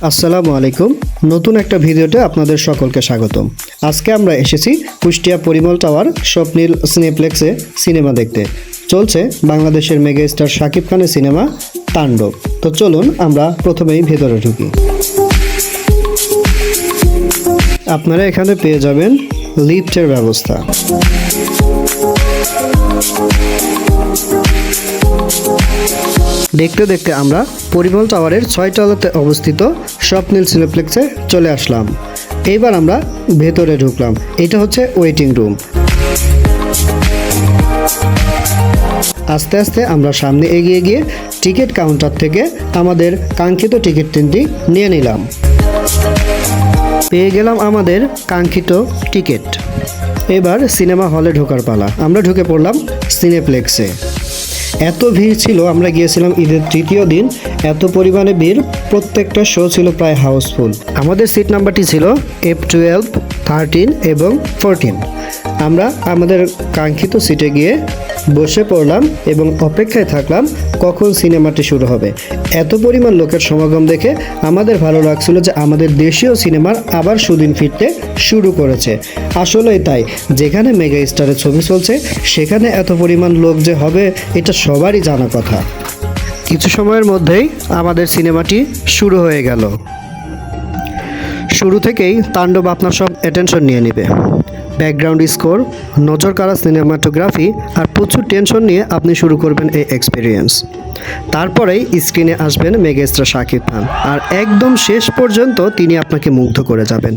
আসসালামু আলাইকুম। নতুন একটা ভিডিওতে আপনাদের সকলকে স্বাগতম। আজকে আমরা এসেছি কুষ্টিয়া পরিমল টাওয়ার স্বপ্নীল সিনেপ্লেক্সে সিনেমা দেখতে। চলছে বাংলাদেশের মেগা স্টার শাকিব খানের সিনেমা তাণ্ডব। তো চলুন আমরা প্রথমেই ভেতরে ঢুকি। আপনারা এখানে পেয়ে যাবেন লিফটের ব্যবস্থা। দেখতে দেখতে আমরা পরিমল টাওয়ারের 6 তলাতে অবস্থিত স্বপ্নীল সিনেপ্লেক্সে চলে আসলাম। এইবার আমরা ভেতরে ঢুকলাম। এটা হচ্ছে ওয়েটিং রুম। আস্তে আস্তে আমরা সামনে এগিয়ে গিয়ে টিকিট কাউন্টার থেকে আমাদের কাঙ্ক্ষিত টিকিট তিনটি নিয়ে নিলাম। পেয়ে গেলাম আমাদের কাঙ্ক্ষিত টিকিট। এবার সিনেমা হলে ঢোকার পালা। আমরা ঢুকে পড়লাম সিনেপ্লেক্সে। এত ভিড় ছিল, আমরা গিয়েছিলাম ঈদের তৃতীয় দিন। এত পরিমাণে ভিড়, প্রত্যেকটা শো ছিল প্রায় হাউসফুল। আমাদের সিট নাম্বারটি ছিল F12, 13 এবং 14। আমরা আমাদের কাঙ্ক্ষিত সিটে গিয়ে বসে পড়লাম এবং অপেক্ষায় থাকলাম কখন সিনেমাটি শুরু হবে। এত পরিমাণ লোকের সমাগম দেখে আমাদের ভালো লাগছিল যে আমাদের দেশীয় সিনেমার আবার সুদিন ফিরতে শুরু করেছে। আসলেই তাই, যেখানে মেগা স্টারের ছবি চলছে সেখানে এত পরিমাণ লোক যে হবে এটা সবারই জানা কথা। কিছু সময়ের মধ্যেই আমাদের সিনেমাটি শুরু হয়ে গেল। শুরু থেকেই তাণ্ডব আপনার সব অ্যাটেনশন নিয়ে নেবে। ব্যাকগ্রাউন্ড স্কোর, নজর কাড়া সিনেমাটোগ্রাফি আর প্রচুর টেনশন নিয়ে আপনি শুরু করবেন এই এক্সপিরিয়েন্স। তারপরেই স্ক্রিনে আসবেন মেগাস্টার শাকিব খান, আর একদম শেষ পর্যন্ত তিনি আপনাকে মুগ্ধ করে যাবেন।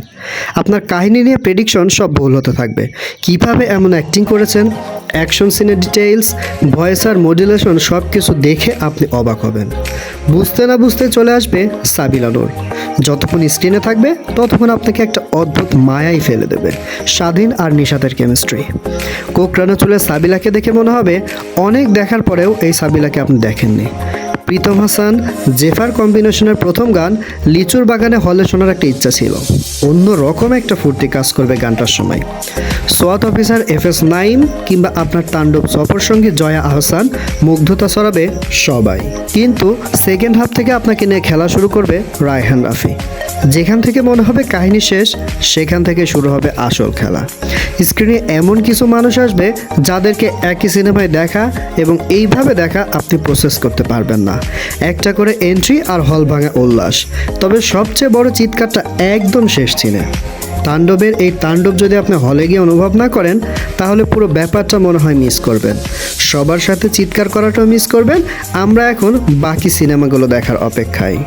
আপনার কাহিনী নিয়ে প্রেডিকশন সব ভুল হতে থাকবে। কিভাবে এমন অ্যাক্টিং করেছেন, অ্যাকশন সিনের ডিটেইলস, ভয়েস আর মডুলেশন সব কিছু দেখে আপনি অবাক হবেন। বুঝতে না বুঝতে চলে আসবে সাবিলা নূর। যতক্ষণ স্ক্রিনে থাকবে ততক্ষণ আপনাকে একটা অদ্ভুত মায়াই ফেলে দেবে। স্বাধীন আর নিশাতের কেমিস্ট্রি। কোকড়ানো চুলে সাবিলাকে দেখে মনে হবে অনেক দেখার পরেও এই সাবিলাকে আপনি দেখেননি। প্রীতম হাসান জেফার কম্বিনেশনের প্রথম গান লিচুর বাগানে হলে শোনার একটা ইচ্ছা ছিল। অন্য রকম একটা ফুর্তি কাজ করবে গানটার সময়। সোয়াত অফিসার FS9 কিংবা আপনার তাণ্ডব সফর সঙ্গী জয়া আহসান মুগ্ধতা ছড়াবে সবাই। কিন্তু সেকেন্ড হাফ থেকে আপনাকে নিয়ে খেলা শুরু করবে রায়হান রাফি। যেখান থেকে মনে হবে কাহিনী শেষ, সেখান থেকে শুরু হবে আসল খেলা। স্ক্রিনে এমন কিছু মানুষ আসবে যাদেরকে একই সিনেমায় দেখা এবং এইভাবে দেখা আপনি প্রসেস করতে পারবেন না। একটা করে এন্ট্রি আর হল ভাঙা উল্লাস। তবে সবচেয়ে বড় চিৎকারটা একদম শেষ সিনে। তাণ্ডবের এই তাণ্ডব যদি আপনি হলে গিয়ে অনুভব না করেন তাহলে পুরো ব্যাপারটা মনে হয় মিস করবেন। সবার সাথে চিৎকার করাটাও মিস করবেন। আমরা এখন বাকি সিনেমাগুলো দেখার অপেক্ষায়।